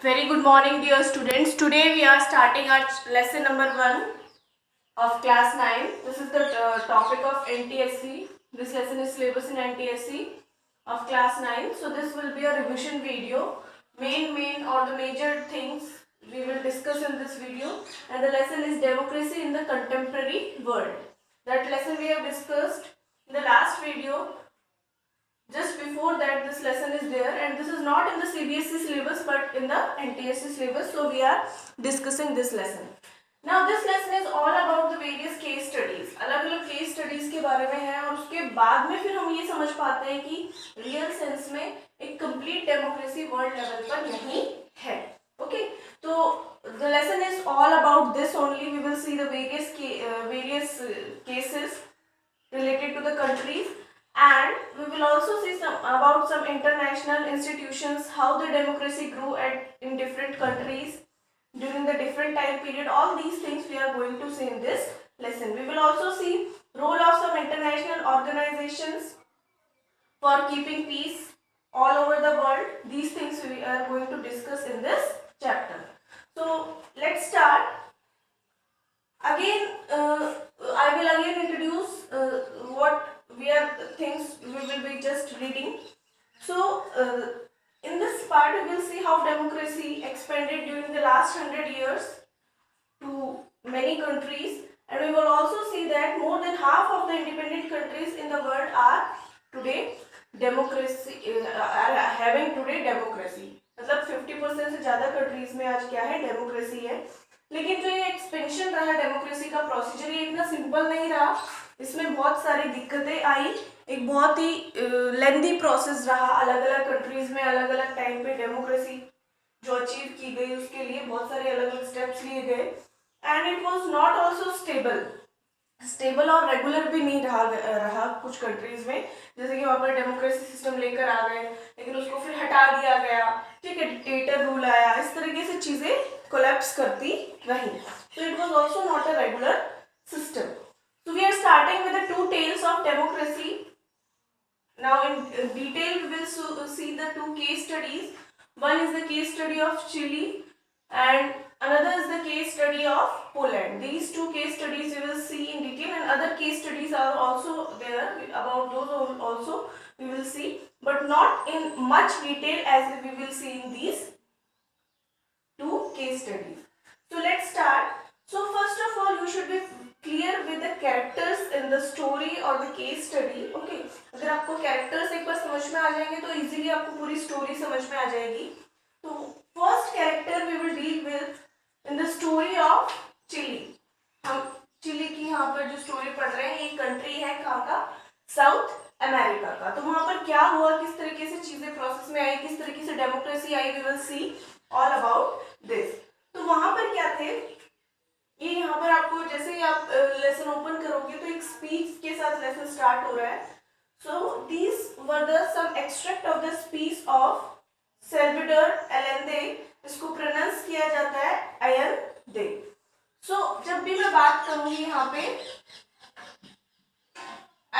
Very good morning, dear students. Today we are starting our lesson number 1 of class 9. This is the topic of NTSC. This lesson is syllabus in NTSC of class 9. So this will be a revision video. Main or the major things we will discuss in this video. And the lesson is democracy in the contemporary world. That lesson we have discussed in the last video. Just before that this lesson is there, and this is not in the CBSE syllabus but in the NTSC syllabus, so we are discussing this lesson. Now this lesson is all about the various case studies. अलग अलग case studies के बारे में है और उसके बाद में फिर हम ये समझ पाते हैं कि रियल सेंस में एक complete democracy world level पर नहीं है. Okay, तो the lesson is all about this only. We will see the various cases related to the countries. And we will also see about some international institutions, how the democracy grew in different countries during the different time period. All these things we are going to see in this lesson. We will also see role of some international organizations for keeping peace all over the world. These things we are going to discuss in this chapter. So let's start. Again, I will again introduce what things we will be just reading. So in this part we will see how democracy expanded during the last 100 years to many countries, and we will also see that more than half of the independent countries in the world are today democracy are having today democracy. मतलब 50% से ज़्यादा countries में आज क्या है, democracy है. लेकिन जो ये एक्सपेंशन रहा डेमोक्रेसी का प्रोसीजर, ये इतना सिंपल नहीं रहा. इसमें बहुत सारी दिक्कतें आई. एक बहुत ही लेंदी प्रोसेस रहा. अलग अलग कंट्रीज में अलग अलग टाइम पे डेमोक्रेसी जो अचीव की गई उसके लिए बहुत सारे अलग अलग स्टेप्स लिए गए. And it was not also stable और रेगुलर भी नहीं रहा कुछ कंट्रीज में. जैसे कि वहाँ पर डेमोक्रेसी सिस्टम लेकर आ गए लेकिन उसको फिर हटा दिया गया. ठीक है, डिक्टेटर रूल आया. इस तरीके से चीज़ें कोलैप्स करती रही. So it was also not a regular system. So we are starting with the two tales of democracy. Now in detail we will see the two case studies. One is the case study of Chile and another is the case study of Poland. These two case studies we will see in detail, and other case studies are also there. About those also we will see, but not in much detail as we will see in these two case studies. So let's start. So first of all you should be clear with the characters in the story or the case study. Okay, अगर आपको characters एक बार समझ में आ जाएंगे तो easily आपको पूरी story समझ में आ जाएगी. तो first character we will deal with in the story of Chile. हम चिली की यहाँ पर जो story पढ़ रहे हैं, ये country है कहाँ का, साउथ अमेरिका का. तो वहाँ पर क्या हुआ, किस तरीके से चीजें प्रोसेस में आई, किस तरीके से democracy I, we will see all about this. तो वहाँ पर क्या थे, ये यहाँ पर आपको जैसे ही आप लेसन ओपन करोगे तो एक स्पीच के साथ लेसन स्टार्ट हो रहा है. So these were the some extract of the speech of Salvador Allende. इसको प्रोनाउंस किया जाता है अलेंदे. सो जब भी मैं बात करूंगी यहाँ पे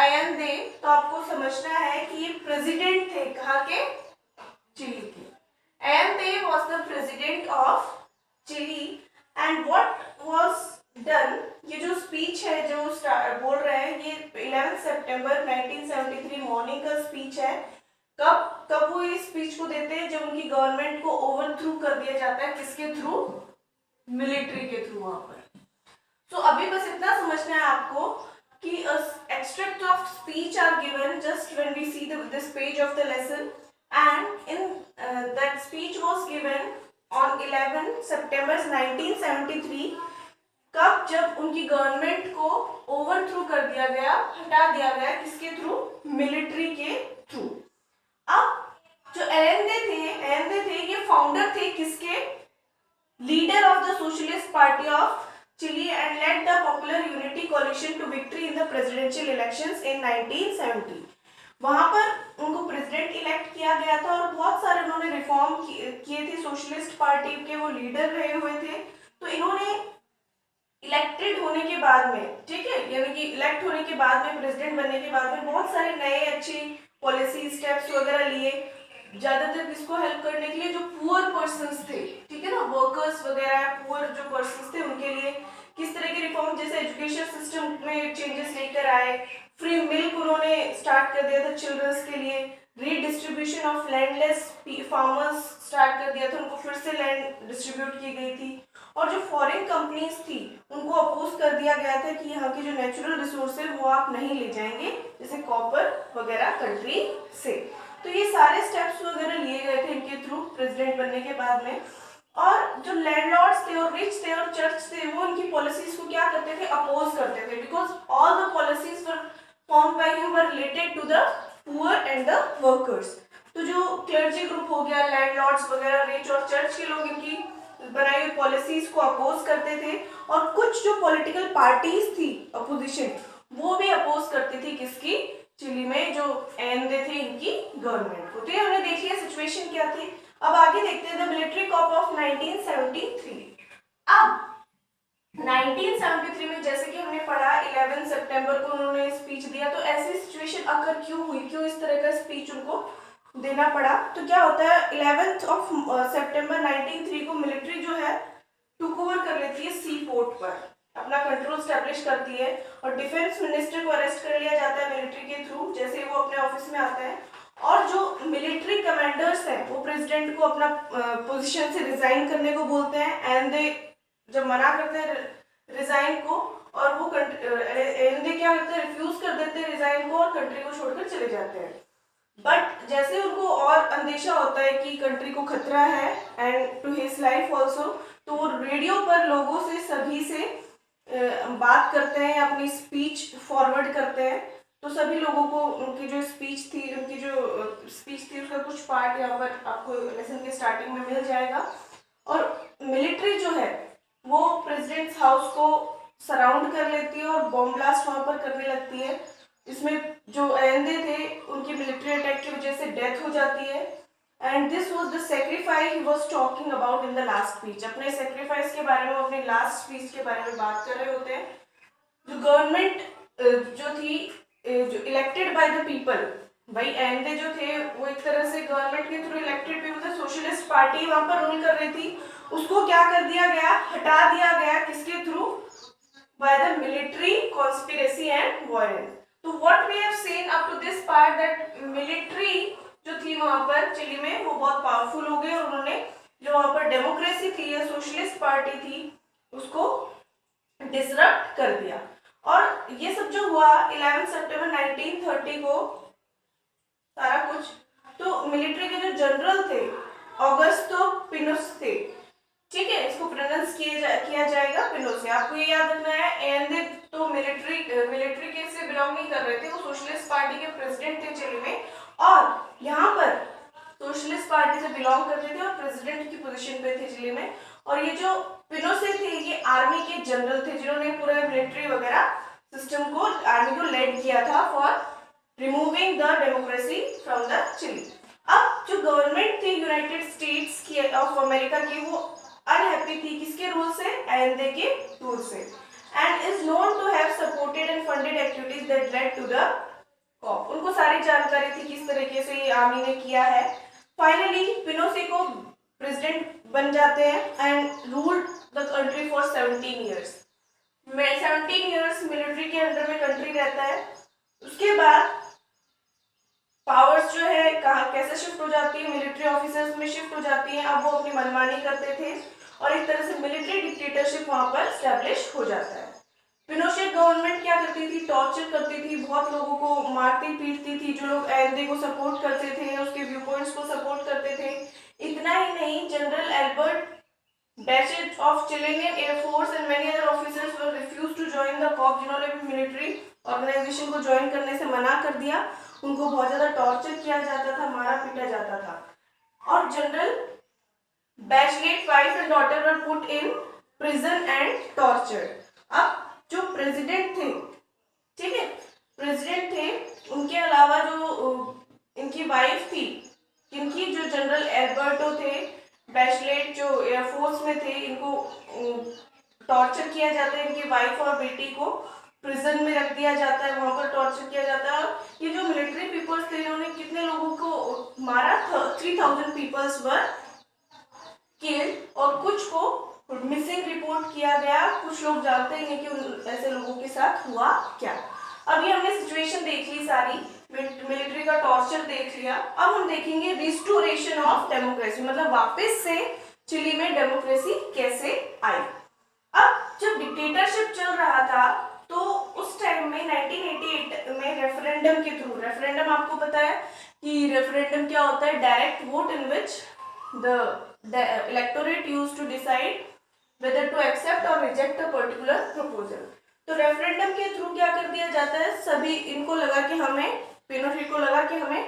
अलेंदे तो आपको समझना है कि ये प्रेसिडेंट थे कहाँ के, चिली के. Allende was the president of Chile. And what was done, ये जो स्पीच है जो बोल रहे हैं ये 11 सितंबर 1973 मॉर्निंग का स्पीच है. कब वो ये स्पीच को देते हैं, जब उनकी गवर्नमेंट को ओवरथ्रू कर दिया जाता है. किसके थ्रू, मिलिट्री के थ्रू वहां पर. तो अभी बस इतना समझना है आपको कि extract of speech are given just when we see this page of the lesson. And in that speech was given on 11 सितंबर 1973. कब, जब उनकी गवर्नमेंट को ओवरथ्रू कर दिया गया, हटा दिया गया. किसके थ्रू, मिलिट्री के थ्रू. अब जो अलेंदे थे ये फाउंडर थे किसके, leader of the socialist party of Chile and led the popular unity coalition to victory in the presidential elections in 1970. वहां पर उनको प्रेसिडेंट इलेक्ट किया गया था और बहुत सारे उन्होंने रिफॉर्म किए थे. सोशलिस्ट पार्टी के वो लीडर रहे हुए थे. तो इन्होंने इलेक्टेड होने के बाद में, ठीक है, यानी कि इलेक्ट होने के बाद में, प्रेसिडेंट बनने के बाद में बहुत सारे नए अच्छी पॉलिसी स्टेप्स वगैरह लिए. ज़्यादातर किसको हेल्प करने के लिए, जो पुअर पर्सन्स थे, वापस स्टार्ट कर दिया था, उनको फिर से लैंड डिस्ट्रीब्यूट की गई थी। और जो फॉरेन कंपनीज थी उनको अपोज कर दिया गया था कि यहाँ की जो नेचुरल रिसोर्स है वो आप नहीं ले जाएंगे, जैसे कॉपर वगैरह कंट्री से। तो ये सारे स्टेप्स वगैरह लिए गए थे इनके थ्रू प्रेसिडेंट बनने के बाद में। और जो लैंडलॉर्ड्स थे और रिच थे और चर्च थे वो इनकी पॉलिसीज को क्या करते थे, अपोज करते थे, because all the policies were formed by him were related to the poor and the workers. तो जो क्लर्जी ग्रुप हो गया, लैंडलॉर्ड्स वगैरह, रिच और चर्च के लोग इनकी बनाई हुई पॉलिसीज को अपोज करते थे। और कुछ जो पॉलिटिकल पार्टीज थी अपोजिशन, वो भी अपोज करती थी किसकी, चिली में जो एनडे थे इनकी गवर्नमेंट को। तो ये हमने देख लिया सिचुएशन क्या थी। अब आगे देखते हैं द मिलिट्री कॉप ऑफ 1973। अब 1973 में जैसे कि हमने पढ़ा 11 सितंबर को उन्होंने स्पीच दिया, तो ऐसी सिचुएशन अगर क्यों हुई, क्यों इस तरह का स्पीच उनको देना पड़ा। तो क्या होता है 11 सितंबर 1903 को मिलिट्री जो है टुक ओवर कर लेती है सी पोर्ट पर, अपना कंट्रोल स्टैब्लिश करती है और डिफेंस मिनिस्टर को अरेस्ट कर लिया जाता है मिलिट्री के थ्रू जैसे ही वो अपने ऑफिस में आता है। और जो मिलिट्री कमांडर्स हैं वो प्रेसिडेंट को अपना पोजीशन से रिजाइन करने को बोलते हैं, एंड दे जब मना करते हैं रिजाइन को, और वो एंड दे क्या करते हैं, रिफ्यूज कर देते हैं रिजाइन को और कंट्री को छोड़कर चले जाते हैं। बट जैसे उनको और अंदेशा होता है कि कंट्री को खतरा है and to his life also, तो वो रेडियो पर लोगों से सभी से बात करते हैं, अपनी स्पीच फॉरवर्ड करते हैं। तो सभी लोगों को उनकी जो स्पीच थी उसका कुछ पार्ट यहाँ पर आपको लेसन के स्टार्टिंग में मिल जाएगा। और मिलिट्री जो है वो प्रेसिडेंट्स हाउस को सराउंड कर लेती है और बॉम्ब ब्लास्ट वहां पर करने लगती है। इसमें जो एंडे थे उनकी मिलिट्री अटैक की वजह से डेथ हो जाती है। And this was the sacrifice he was talking about in the last speech. अपने सेक्रीफाइस के बारे में, अपने लास्ट स्पीच के बारे में बात कर रहे होते हैं। जो गवर्नमेंट जो थी, जो इलेक्टेड बाय द पीपल, भाई एंडे जो थे वो एक तरह से गवर्नमेंट के through elected people, socialist party वहां पर रूल कर रही थी, उसको क्या कर दिया गया, हटा दिया गया, किसके through, by the military conspiracy and violence. तो what we have seen up to this part that military जो थी वहां पर चिली में वो बहुत पावरफुल हो गई और उन्होंने जो वहां पर डेमोक्रेसी थी या सोशलिस्ट पार्टी थी उसको डिसरप्ट कर दिया। और ये सब जो हुआ 11 सितंबर 1930 को सारा कुछ, तो मिलिट्री के जो जनरल थे ऑगस्टो पिनोस थे, ठीक है, इसको प्रोनाउंस किया जाएगा पिनोसे। आपको ये याद रखना है। एंडे तो मिलिट्री के से बिलोंग नहीं कर रहे थे, वो सोशलिस्ट पार्टी के प्रेसिडेंट थे चिली में, और यहाँ पर सोशलिस्ट पार्टी से बिलोंग करते थे और प्रेसिडेंट की पोजीशन पे थे चिली में। और ये जो पिनोसे थे ये आर्मी के जनरल थे जिन्होंने पूरा मिलिट्री वगैरह सिस्टम को, आर्मी को लेड किया था for removing the democracy from the Chile. अब जो गवर्नमेंट थी यूनाइटेड स्टेट्स की ऑफ अमेरिका की, वो अनहैप्पी थी किसके रूल से, एंडे के रूल से, and is known to have supported and funded activities that led to the coup. उनको सारी जानकारी थी किस तरीके से ये आर्मी ने किया है। फाइनली पिनोसे को प्रेसिडेंट बन जाते हैं and ruled the country for 17 years. 17 years military के अंडर में कंट्री रहता है। उसके बाद पावर्स जो है कहाँ कैसे शिफ्ट हो जाती है, मिलिट्री ऑफिसर्स में शिफ्ट हो जाती है। अब वो अपनी मनमानी करते थे और एक तरह से मिलिट्री डिक्टेटरशिप वहां पर स्टैब्लिश हो जाता है। पिनोशेट गवर्नमेंट क्या करती थी, टॉर्चर करती थी, बहुत लोगों को मारती पीटती थी, जो लोग एंडे को सपोर्ट करते थे, उसके व्यू पॉइंट्स को सपोर्ट करते थे। इतना ही नहीं, general Albert Bachelet of Chilean air force and many other officers were refused to join the coup, जिन्होंने भी मिलिट्री ऑर्गेनाइजेशन को ज्वाइन करने से मना कर दिया। उनको बहुत ज्यादा टॉर्चर किया जाता था, मारा पीटा जाता था। और general Bachelet wife and daughter were put in prison and tortured. अब जो प्रेसिडेंट थे, ठीक है, प्रेसिडेंट थे, उनके अलावा जो इनकी वाइफ थी, इनकी जो जनरल एल्बर्टो थे, बैचलेट जो एयरफोर्स में थे, इनको टॉर्चर किया जाता है। इनकी वाइफ और बेटी को प्रिजन में रख दिया जाता है, वहां पर टॉर्चर किया जाता है। ये जो मिलिट्री पीपल्स थे इन्होंने कितने लोगों को मारा, 3000 पीपल्स वर किल्ड, और कुछ को मिसिंग रिपोर्ट किया गया। कुछ लोग जानते ही नहीं कि ऐसे लोगों के साथ हुआ क्या। अभी हमने सिचुएशन देख ली सारी, मिलिट्री का टॉर्चर देख लिया। अब हम देखेंगे रिस्टोरेशन ऑफ डेमोक्रेसी, मतलब वापस से चिली में डेमोक्रेसी कैसे आई। अब जब डिक्टेटरशिप चल रहा था तो उस टाइम में 1988 में रेफरेंडम के थ्रू, रेफरेंडम आपको पता है कि रेफरेंडम क्या होता है, direct vote in which the electorate used to decide whether to accept or reject a particular proposal। तो रेफरेंडम के थ्रू क्या कर दिया जाता है, सभी इनको लगा कि हमें, पिनोशेट को लगा कि हमें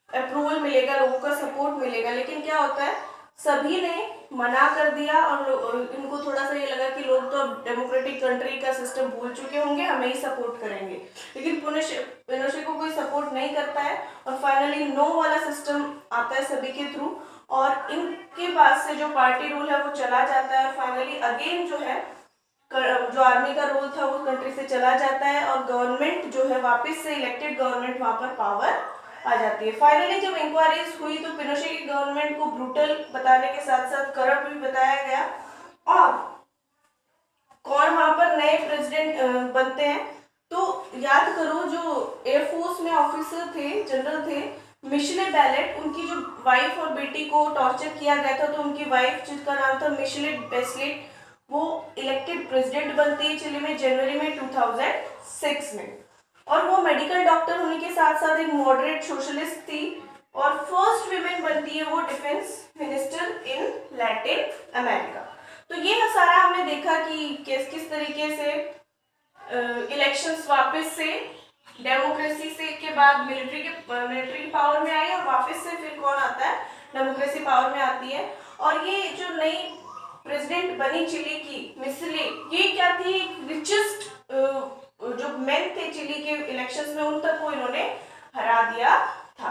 अप्रूवल मिलेगा, लोगों का सपोर्ट मिलेगा, लेकिन क्या होता है सभी ने मना कर दिया और इनको थोड़ा सा ये लगा कि लोग तो अब डेमोक्रेटिक कंट्री का सिस्टम भूल चुके होंगे, हमें ही सपोर्ट करेंगे, लेकिन पिनोशेट को कोई सपोर्ट नहीं करता है और फाइनली नो वाला सिस्टम आता है सभी के थ्रू और इनके पास से जो पार्टी रूल है वो चला जाता है और फाइनली अगेन जो है जो आर्मी का रोल था वो कंट्री से चला जाता है और गवर्नमेंट जो है वापस से इलेक्टेड गवर्नमेंट वहां पर पावर आ जाती है। फाइनली जब इंक्वायरीज हुई तो पिनोशे की गवर्नमेंट को ब्रूटल बताने के साथ साथ करप्ट भी बताया गया और कौन वहां पर नए प्रेसिडेंट बनते हैं, तो याद करो जो एयरफोर्स में ऑफिसर थे, जनरल थे मिशेले बैलेट, उनकी जो वाइफ और बेटी को टॉर्चर किया गया था तो उनकी वाइफ जिसका नाम था मिशेले बैचलेट, वो इलेक्टेड प्रेसिडेंट बनती है चिली में जनवरी में 2006 में और वो मेडिकल डॉक्टर होने के साथ साथ एक मॉडरेट सोशलिस्ट थी और फर्स्ट वीमेन बनती है वो defence minister in Latin America. तो ये सारा हमने देखा कि किस तरीके से इलेक्शंस वापस से डेमोक्रेसी से के बाद मिलिट्री पावर में आई और वापस से फिर कौन आता है, डेमोक्रेसी पावर में आती है। और ये जो नई प्रेसिडेंट बनी चिली की मिशेले, ये क्या थी, रिचेस्ट जो मेन थे चिली के इलेक्शंस में उन तक को इन्होंने हरा दिया था।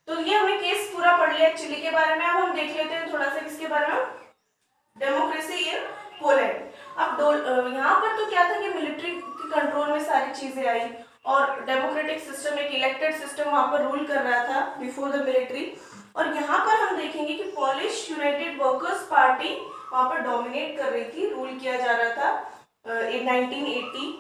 तो ये हमने केस पूरा पढ़ लिया चिली के बारे में। अब हम देख लेते हैं थोड़ा सा किसके बारे में, डेमोक्रेसी इन पोलैंड। अब यहाँ पर तो क्या था कि मिलिट्री के कंट्रोल में सारी चीजें आई और डेमोक्रेटिक सिस्टम, एक इलेक्टेड सिस्टम वहां पर रूल कर रहा था बिफोर द मिलिट्री। और यहाँ पर हम देखेंगे कि पॉलिश यूनाइटेड वर्कर्स पार्टी वहां पर डोमिनेट कर रही थी, रूल किया जा रहा था 1980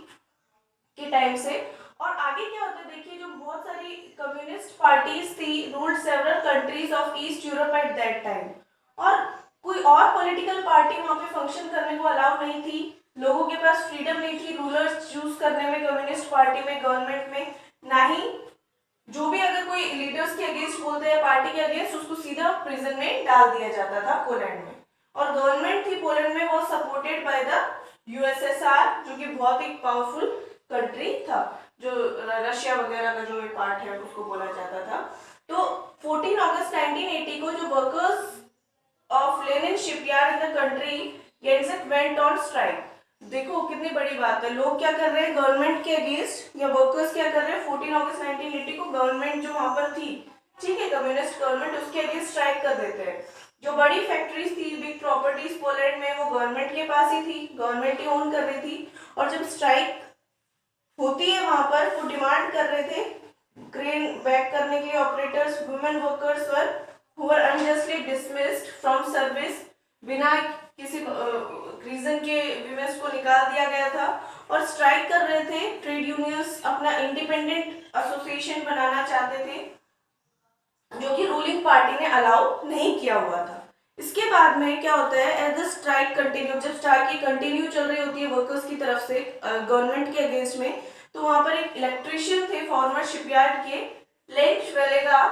के टाइम से। और आगे क्या होता है देखिए, जो बहुत सारी कम्युनिस्ट पार्टीज थी ruled several countries of east Europe at that time और कोई और पॉलिटिकल पार्टी वहां पे फंक्शन करने को अलाउ नहीं थी, लोगों के पास फ्रीडम नहीं थी रूलर्स चूज करने में, कम्युनिस्ट पार्टी में, गवर्नमेंट में, ना ही जो भी अगर कोई लीडर्स के अगेंस्ट बोलते हैं पार्टी के अगेंस्ट उसको सीधा प्रिजन में डाल दिया जाता था पोलैंड में। और गवर्नमेंट थी पोलैंड में वो सपोर्टेड बाय द यूएसएसआर जो कि बहुत ही पावरफुल कंट्री था, जो रशिया वगैरह का जो पार्ट है उसको बोला जाता था। तो 14 अगस्त 1980 को जो workers of Lenin shipyard in the country Gdansk went on strike. देखो कितनी बड़ी बात है, लोग क्या कर रहे हैं गवर्नमेंट के अगेंस्ट, या वर्कर्स क्या कर रहे हैं 14 अगस्त 1980 को गवर्नमेंट जो वहां पर थी, ठीक है, कम्युनिस्ट गवर्नमेंट, उसके अगेंस्ट स्ट्राइक कर देते हैं। जो बड़ी फैक्ट्रीज थी, बिग प्रॉपर्टीज पोलैंड में, वो गवर्नमेंट के पास ही थी, गवर्नमेंट ही ओन कर रही थी। और जब स्ट्राइक होती है वहां पर वो डिमांड कर रहे थे क्रेन बैक करने के लिए, operators, women workers who were unjustly dismissed from service, बिना किसी रीजन के विमेंस को निकाल दिया गया था और स्ट्राइक कर रहे थे। ट्रेड यूनियंस अपना इंडिपेंडेंट एसोसिएशन बनाना चाहते थे जो कि रूलिंग पार्टी ने अलाउ नहीं किया हुआ था। इसके बाद में क्या होता है, एज द स्ट्राइक कंटिन्यू, जब स्ट्राइक कंटिन्यू चल रही होती है वर्कर्स की तरफ से गवर्नमेंट के अगेंस्ट में, तो वहां पर एक इलेक्ट्रीशियन थे फॉर्मर शिपयार्ड के, लेक वेलेगा,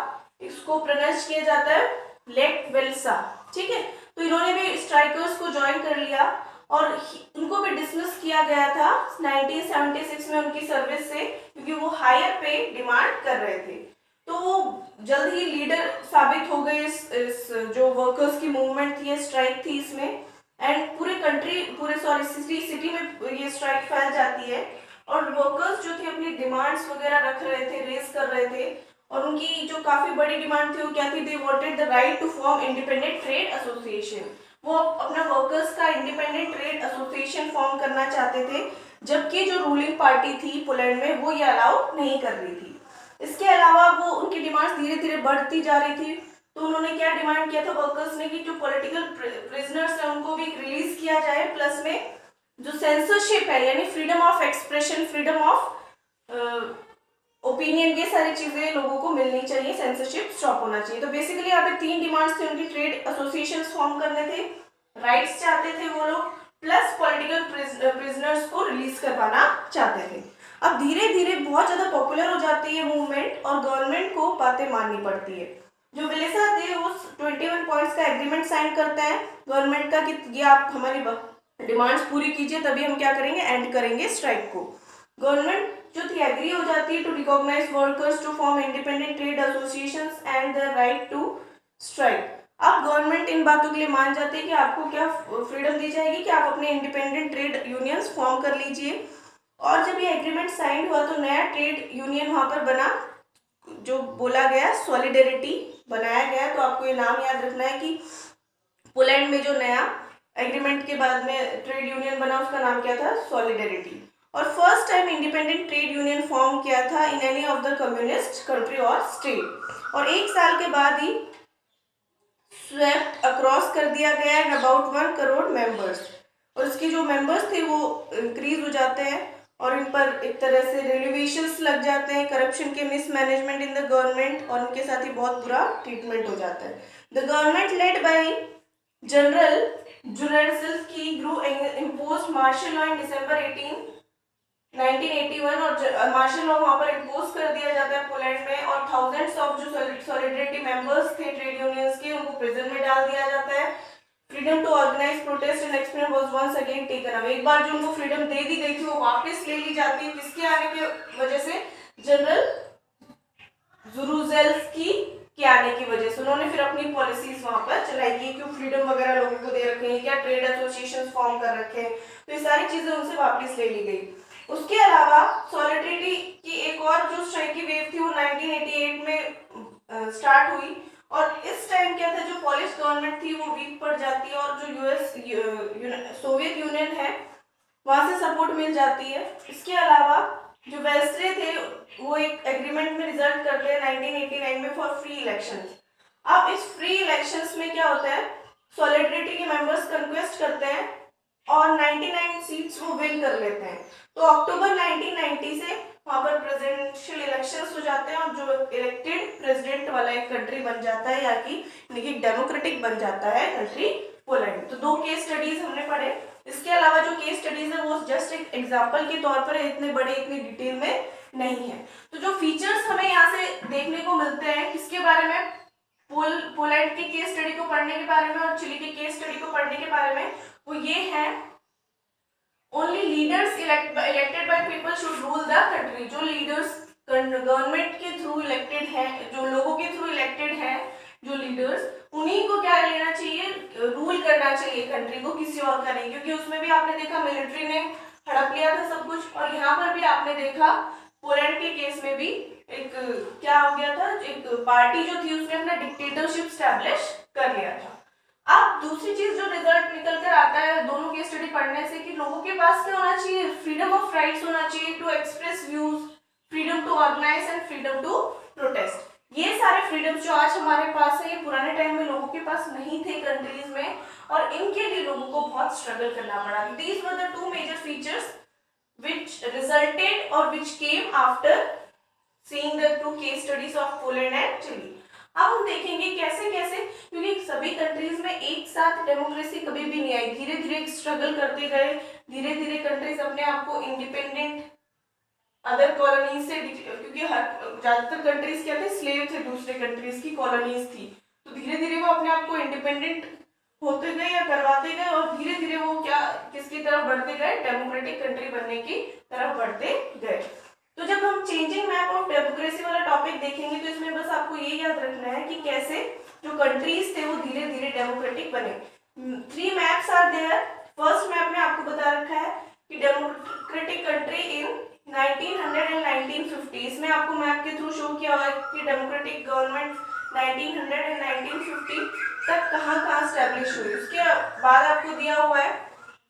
इसको प्रोनाउंस किया जाता है लेक वेल्सा, ठीक है। तो इन्होंने भी स्ट्राइकर्स को ज्वाइन कर लिया और उनको भी डिसमिस किया गया था 1976 में उनकी सर्विस से, क्योंकि वो हायर पे डिमांड कर रहे थे। तो वो जल्द ही लीडर साबित हो गए इस जो वर्कर्स की मूवमेंट थी, स्ट्राइक थी इसमें, एंड पूरे कंट्री, पूरे सिटी में ये स्ट्राइक फैल जाती है और वर्कर्स जो थे अपनी डिमांड्स वगैरह रख रहे थे, रेज कर रहे थे। और उनकी जो काफी बड़ी डिमांड थी वो क्या थी, they wanted the right to form independent trade association. वो अपना वर्कर्स का इंडिपेंडेंट ट्रेड एसोसिएशन फॉर्म करना चाहते थे, जबकि जो रूलिंग पार्टी थी पोलैंड में वो ये अलाउ नहीं कर रही थी। इसके अलावा वो उनकी डिमांड्स धीरे धीरे बढ़ती जा रही थी, तो उन्होंने क्या डिमांड किया था वर्कर्स ने कि जो पॉलिटिकल प्रिजनर्स हैं उनको भी रिलीज किया जाए, प्लस में जो सेंसरशिप है यानी freedom of expression, freedom of opinion, ये सारी चीजें लोगों को मिलनी चाहिए, सेंसरशिप स्टॉप होना चाहिए। तो बेसिकली यहाँ पे 3 डिमांड्स थी उनकी, ट्रेड एसोसिएशन फॉर्म करने थे, राइट्स चाहते थे वो लोग, प्लस पॉलिटिकल प्रिजनर्स को रिलीज करवाना चाहते थे। अब धीरे धीरे बहुत ज्यादा पॉपुलर हो जाती है मूवमेंट और गवर्नमेंट को बातें माननी पड़ती है। जो विलेसा थे वो 21 पॉइंट्स का एग्रीमेंट साइन करता है गवर्नमेंट का कि ये आप हमारी डिमांड्स पूरी कीजिए, तभी हम क्या करेंगे, एंड करेंगे स्ट्राइक को। गवर्नमेंट जो थी एग्री हो जाती है to recognise workers to form independent trade associations and the right to strike. अब गवर्नमेंट इन बातों के लिए मान जाती है कि आपको क्या फ्रीडम दी जाएगी कि आप अपने इंडिपेंडेंट ट्रेड यूनियंस फॉर्म कर लीजिए। और जब ये एग्रीमेंट साइन हुआ तो नया ट्रेड यूनियन वहां पर बना, जो बोला गया सॉलिडेरिटी बनाया गया। तो आपको ये नाम याद रखना है कि पोलैंड में जो नया एग्रीमेंट के बाद में ट्रेड यूनियन बना उसका नाम क्या था, सॉलिडेरिटी। और first time independent trade union form किया था in any of the communist country और स्टेट। और 1 साल के बाद ही स्वेप्ट अक्रॉस कर दिया गया एंड अबाउट 1 करोड़ मेंबर्स। और उसके जो मेंबर्स थे वो इंक्रीज हो जाते हैं और इन पर एक तरह से रिनोवेशंस लग जाते हैं, करप्शन के मिसमैनेजमेंट इन द गवर्नमेंट, और उनके साथ ही बहुत बुरा ट्रीटमेंट हो जाता है। The government led by general Jaruzelski ग्रू imposed martial law in December 1981 और मार्शल लॉ वहां पर इम्पोज कर दिया जाता है पोलैंड में। और थाउजेंड्स ऑफ जो सॉलिडेरिटी मेंबर्स थे ट्रेड यूनियंस के, उनको प्रिजन में डाल दिया जाता है। Freedom to organise protest and express was once again taken away. एक बार जो उनको फ्रीडम दे दी गई थी वो वापस ले ली जाती है, किसके आने की वजह से, जनरल जुरुजेल्स्की के आने की वजह से। उन्होंने फिर अपनी पॉलिसीज वहां पर चलाई कि क्यों फ्रीडम वगैरह लोगों को दे रखे हैं, क्या ट्रेड एसोसिएशन फॉर्म कर रखे हैं, तो ये सारी चीजें उनसे वापस ले ली गई। उसके अलावा सॉलिडेरिटी की एक और जो स्ट्राइक की वेव थी वो 1988 में स्टार्ट हुई। और इस टाइम क्या था, जो पोलिश गवर्नमेंट थी वो वीक पड़ जाती है और जो सोवियत यूनियन है वहां से सपोर्ट मिल जाती है। इसके अलावा जो वेल्स्ट्रे थे वो एक एग्रीमेंट में रिजल्ट करते हैं 1989 में फॉर फ्री इलेक्शंस। अब इस फ्री इलेक्शंस में क्या होता है, सॉलिडेरिटी के मेंबर्स कंक्वेस्ट करते हैं और 99 सीट्स वो विन कर लेते हैं। तो अक्टूबर 1990 से वहां पर प्रेसिडेंशियल इलेक्शंस हो जाते हैं और जो इलेक्टेड प्रेसिडेंट वाला एक कंट्री बन जाता है, या कि डेमोक्रेटिक बन जाता है कंट्री पोलैंड। तो 2 केस स्टडीज हमने पढ़े। इसके अलावा जो केस स्टडीज है वो जस्ट एक एग्जांपल के तौर पर, इतने बड़े इतनी डिटेल में नहीं है। तो जो फीचर्स हमें यहाँ से देखने को मिलते हैं किसके बारे में, पोलैंड के केस स्टडी को पढ़ने के बारे में और चिली के केस स्टडी को पढ़ने के बारे में, वो ये है, only leaders elected by people should rule the country. जो लीडर्स गवर्नमेंट के थ्रू इलेक्टेड हैं, जो लोगों के थ्रू इलेक्टेड हैं जो लीडर्स, उन्हीं को क्या लेना चाहिए, रूल करना चाहिए कंट्री को, किसी और का नहीं। क्योंकि उसमें भी आपने देखा मिलिट्री ने हड़प लिया था सब कुछ, और यहाँ पर भी आपने देखा पोलैंड के केस में भी एक क्या हो गया था, एक पार्टी जो थी उसने अपना डिक्टेटरशिप स्टैब्लिश कर लिया था। अब दूसरी चीज जो रिजल्ट निकल कर आता है दोनों केस स्टडी पढ़ने से, कि लोगों के पास क्या होना चाहिए, फ्रीडम ऑफ राइट्स होना चाहिए to express views, freedom to organise and freedom to protest. ये सारे फ्रीडम्स जो आज हमारे पास है, ये पुराने टाइम में लोगों के पास नहीं थे कंट्रीज में, और इनके लिए लोगों को बहुत स्ट्रगल करना पड़ा। These were the 2 major features which resulted or which came after seeing the 2 case studies of Poland and Chile। अब हम देखेंगे कैसे कैसे, क्योंकि सभी कंट्रीज में एक साथ डेमोक्रेसी कभी भी नहीं आई, धीरे धीरे स्ट्रगल करते गए, धीरे धीरे कंट्रीज अपने आप को इंडिपेंडेंट अदर कॉलोनीज से, क्योंकि ज्यादातर कंट्रीज क्या थे, स्लेव थे, दूसरे कंट्रीज की कॉलोनीज थी, तो धीरे धीरे वो अपने आप को इंडिपेंडेंट होते गए या करवाते गए, और धीरे धीरे वो क्या किसकी तरफ बढ़ते गए, डेमोक्रेटिक कंट्री बनने की तरफ बढ़ते गए। तो जब हम चेंजिंग मैप ऑफ डेमोक्रेसी वाला टॉपिक देखेंगे तो इसमें बस आपको ये याद रखना है कि कैसे जो कंट्रीज थे वो धीरे धीरे डेमोक्रेटिक बने। 3 maps are there. First map में आपको बता रखा है कि डेमोक्रेटिक कंट्री इन 1900 एंड 1950। इसमें आपको मैप के थ्रू शो किया हुआ है कि डेमोक्रेटिक गवर्नमेंट 1900 एंड 1950 तक कहाँ स्टैब्लिश हुई। उसके बाद आपको दिया हुआ है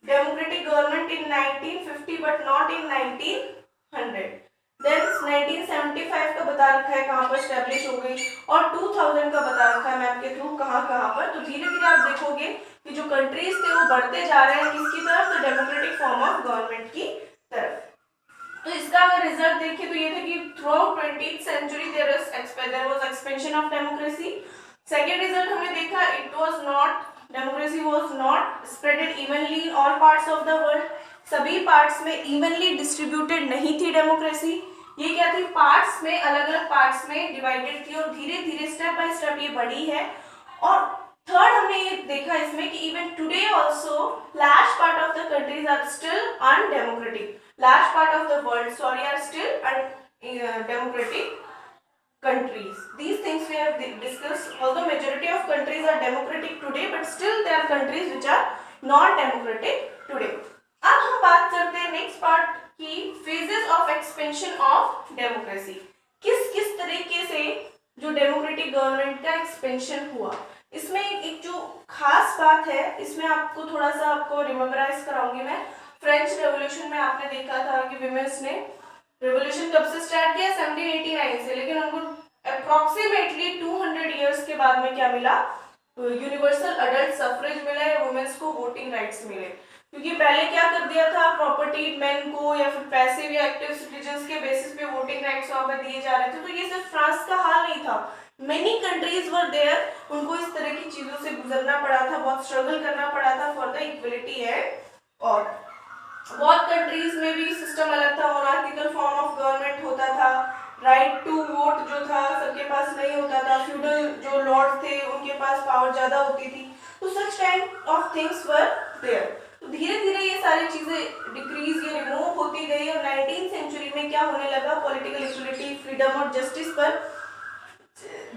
democratic government in 1950 but not in 1900। Then 1975 का बता रखा है कहाँ पर स्टैब्लिश हो गई, और 2000 का बता रखा है मैप के थ्रू कहाँ पर। तो धीरे धीरे आप देखोगे कि जो कंट्रीज थे वो बढ़ते जा रहे हैं किसकी तरफ, तो डेमोक्रेटिक फॉर्म ऑफ गवर्नमेंट की तरफ। तो इसका अगर रिजल्ट देखें तो ये था कि through 20th century there was expansion of democracy. Second result हमने देखा, it was not, democracy was not spreaded evenly in all parts of the world. सभी पार्ट्स में इवनली डिस्ट्रीब्यूटेड नहीं थी डेमोक्रेसी। ये क्या थी, पार्ट्स में, अलग अलग पार्ट्स में डिवाइडेड थी और धीरे धीरे स्टेप बाय स्टेप ये बढ़ी है। और थर्ड हमने ये देखा इसमें कि even today also large part of the countries are still undemocratic, large part of the world, sorry, are still democratic countries. These things we have discussed. Although majority of countries are democratic today, but still there are countries which are not democratic today. अब हम बात करते हैं next part की, phases of expansion of democracy. किस किस तरीके से जो डेमोक्रेटिक गवर्नमेंट का एक्सपेंशन हुआ। इसमें एक जो खास बात है, इसमें आपको थोड़ा सा आपको रिमेम्बराइज कराऊंगी मैं। फ्रेंच रेवोल्यूशन में आपने देखा था कि विमेंस ने रेवोल्यूशन कब से स्टार्ट किया, 1789 से, लेकिन उनको अप्रोक्सीमेटली 200 इयर्स के बाद में क्या मिला, यूनिवर्सल अडल्ट सफरेज मिला है, वुमेन्स को वोटिंग राइट्स मिले। क्योंकि पहले क्या कर दिया था, प्रॉपर्टी मैन को या फिर पैसिव या एक्टिव सिटीजन्स के बेसिस पे वोटिंग राइट्स वहां पर दिए जा रहे थे। तो ये सिर्फ फ्रांस का हाल नहीं था, मेनी कंट्रीज वर देयर, उनको इस तरह की चीजों से गुजरना पड़ा था, बहुत स्ट्रगल करना पड़ा था फॉर द इक्वलिटी है। और बहुत कंट्रीज में भी सिस्टम अलग था, मोनार्किकल फॉर्म ऑफ गवर्नमेंट होता था, राइट टू वोट जो था सबके पास नहीं होता था, फ्यूडल जो लॉर्ड थे उनके पास पावर ज्यादा होती थी। तो such kind of things were there. तो धीरे धीरे ये सारी चीजें डिक्रीज या रिमूव होती गई और 19th सेंचुरी में क्या होने लगा, पॉलिटिकल इक्वलिटी, फ्रीडम और जस्टिस पर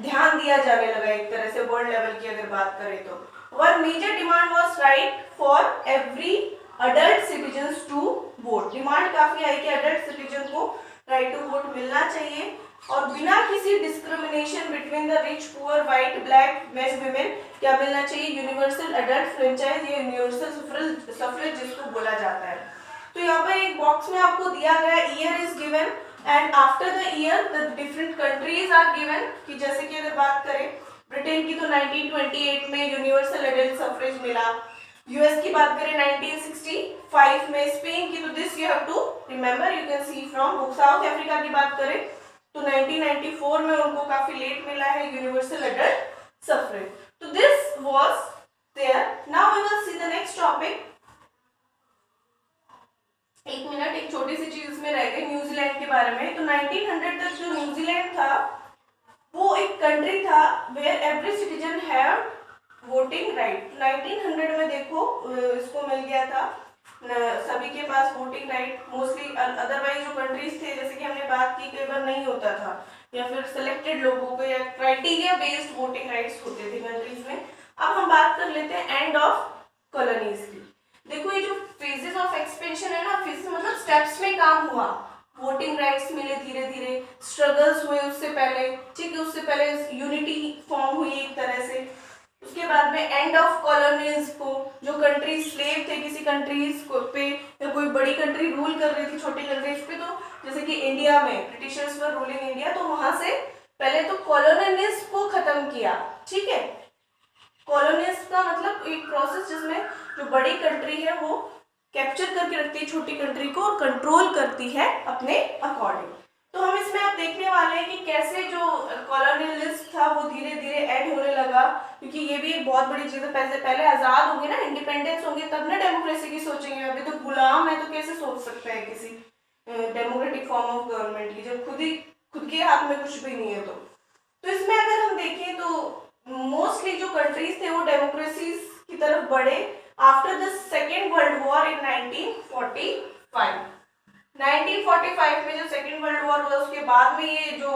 ध्यान दिया जाने लगा एक तरह से वर्ल्ड लेवल की अगर बात करें तो। One major demand was right for every adult citizens to vote. Demand काफी आई कि अडल्ट सिटीजन को राइट टू वोट मिलना चाहिए और बिना किसी discrimination between the rich, poor, white, black, men, women क्या मिलना चाहिए, यूनिवर्सल अडल्ट फ्रेंचाइज या यूनिवर्सल सफरेज जिसको बोला जाता है। तो यहाँ पर एक बॉक्स में आपको दिया गया year is given and after the year the different countries are given. कि जैसे कि अगर बात करें ब्रिटेन की तो 1928 में यूनिवर्सल अडल्ट सफरेज मिला, यूएस की बात करें 1965 में, स्पेन की तो this you have to remember, you can see from book. South Africa की बात करें तो 1994 में उनको काफी लेट मिला है यूनिवर्सल अडल्ट सफरेज। तो this was there. Now we will see the next topic. एक मिनट, एक छोटी सी चीज इसमें रह गई न्यूजीलैंड के बारे में। तो 1900 तक जो न्यूजीलैंड था वो एक कंट्री था where every citizen have voting right. 1900 में देखो इसको मिल गया था सभी के पास वोटिंग राइट। मोस्टली अदरवाइज जो कंट्रीज थे, जैसे कि हमने बात की, कई बार नहीं होता था या फिर सिलेक्टेड लोगों को या क्राइटेरिया बेस्ड वोटिंग राइट्स होते थे कंट्रीज में। अब हम बात कर लेते हैं एंड ऑफ कॉलोनीज की। देखो ये जो फेजेस ऑफ एक्सपेंशन है ना, फेजेस मतलब स्टेप्स में काम हुआ, वोटिंग राइट्स मिले धीरे धीरे, स्ट्रगल्स हुए उससे पहले, ठीक है, उससे पहले यूनिटी फॉर्म हुई एक तरह से। उसके बाद में एंड ऑफ कॉलोनीज को, जो कंट्रीज स्लेव थे किसी कंट्रीज को पे या कोई बड़ी कंट्री रूल कर रही थी छोटी कंट्रीज पे, तो जैसे कि इंडिया में ब्रिटिशर्स वर रूलिंग इंडिया, तो वहां से पहले तो कॉलोनियलिज्म को खत्म किया, ठीक है। कॉलोनियलिज्म का मतलब एक प्रोसेस जिसमें जो बड़ी कंट्री है वो कैप्चर करके रखती है छोटी कंट्री को और कंट्रोल करती है अपने अकॉर्डिंग। तो हम इसमें अब देखने वाले हैं कि कैसे जो कॉलोनियलिज्म था वो धीरे धीरे एंड होने लगा, क्योंकि ये भी एक बहुत बड़ी चीज है। पहले आजाद होंगे ना, इंडिपेंडेंस होंगे, तब ना डेमोक्रेसी की सोचेंगे। अभी तो गुलाम है तो कैसे सोच सकते हैं किसी डेमोक्रेटिक फॉर्म ऑफ गवर्नमेंट की, जब खुद के हाथ में कुछ भी नहीं है। तो इसमें अगर हम देखें तो मोस्टली जो कंट्रीज थे वो डेमोक्रेसी की तरफ बढ़े after the second world war in 1945। 1945 में जो सेकेंड वर्ल्ड वॉर हुआ उसके बाद में ये जो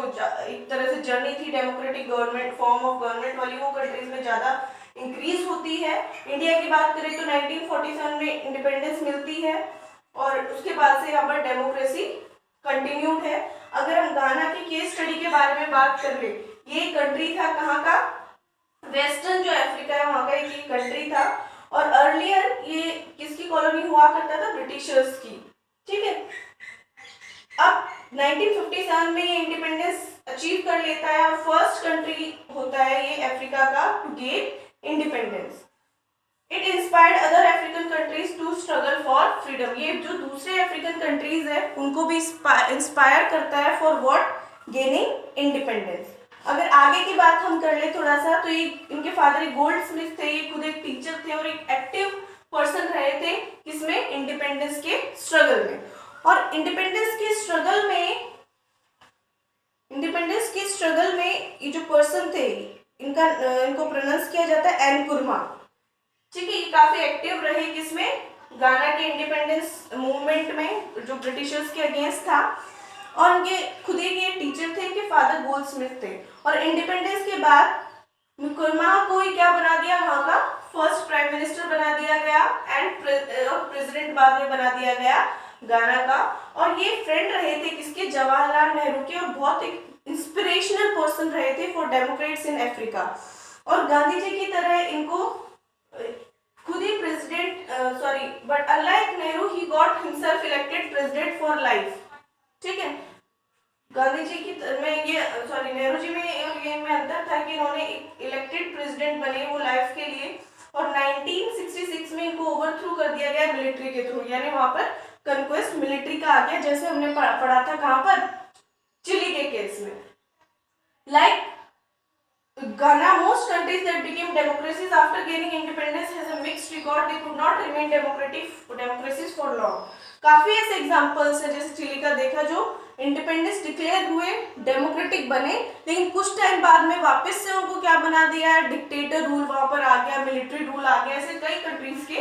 एक तरह से जर्नी थी democratic government form of government वाली, वो कंट्रीज में ज़्यादा इंक्रीज होती है। इंडिया की बात करें तो 1947 में इंडिपेंडेंस मिलती है और उसके बाद से यहाँ पर डेमोक्रेसी कंटिन्यूड है। अगर हम गाना की केस स्टडी के बारे में बात कर ले, ये कंट्री था कहाँ का, वेस्टर्न जो अफ्रीका है वहाँ का एक कंट्री था और अर्लियर ये किसकी कॉलोनी हुआ करता था, ब्रिटिशर्स की, ठीक है। अब 1957 में ये इंडिपेंडेंस अचीव कर लेता है और फर्स्ट कंट्री होता है ये अफ्रीका का to get independence. It inspired other African countries to struggle for freedom. Freedom, ये जो दूसरे अफ्रीकन कंट्रीज है उनको भी इंस्पायर करता है फॉर व्हाट, गेनिंग इंडिपेंडेंस। अगर आगे की बात हम कर ले थोड़ा सा, तो ये इनके फादर एक गोल्ड स्मिथ थे, ये खुद एक टीचर थे और एक एक्टिव पर्सन रहे थे किसमें, इंडिपेंडेंस के स्ट्रगल में। और इंडिपेंडेंस के स्ट्रगल में ये जो पर्सन थे इनको प्रोनाउंस किया जाता है एनकुरमा, ठीक है। ये काफी एक्टिव रहे किसमें, गाना के इंडिपेंडेंस मूवमेंट में जो ब्रिटिशर्स के अगेंस्ट था। और उनके खुद ही ये टीचर थे, इनके फादर गोल्ड स्मिथ थे। और इंडिपेंडेंस के बाद नकुरमा को ही क्या बना दिया, वहां का फर्स्ट प्राइम मिनिस्टर बना दिया गया एंड प्रेसिडेंट बाद में बना दिया गया गाना का। और ये फ्रेंड रहे थे किसके, जवाहरलाल नेहरू के, और बहुत एक इंस्पिरेशनल पर्सन रहे थे फॉर डेमोक्रेट्स इन अफ्रीका। और गांधी जी की तरह इनको खुद ही president but unlike Nehru he got himself elected president for life, ठीक है। गांधी जी की नेहरू जी में ये में अंतर था कि इन्होंने इलेक्टेड प्रेसिडेंट बने वो लाइफ के लिए। और 1966 में इनको ओवरथ्रू कर दिया गया मिलिट्री के थ्रू, यानी वहां पर कन्क्वेस्ट मिलिट्री का आ गया, जैसे हमने पढ़ा था कहां पर, चिली के केस में। Like Ghana, most countries that became democracies after gaining independence has a mixed record. They could not remain democracies for long. काफी ऐसे एग्जांपल्स है, जैसे चिली का देखा जो इंडिपेंडेंस डिक्लेयर हुए, डेमोक्रेटिक बने, लेकिन कुछ टाइम बाद में वापस से उनको क्या बना दिया, डिक्टेटर रूल वहां पर आ गया, मिलिट्री रूल आ गया। ऐसे कई कंट्रीज के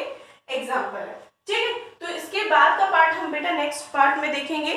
एग्जांपल है, ठीक है। तो इसके बाद का पार्ट हम बेटा नेक्स्ट पार्ट में देखेंगे।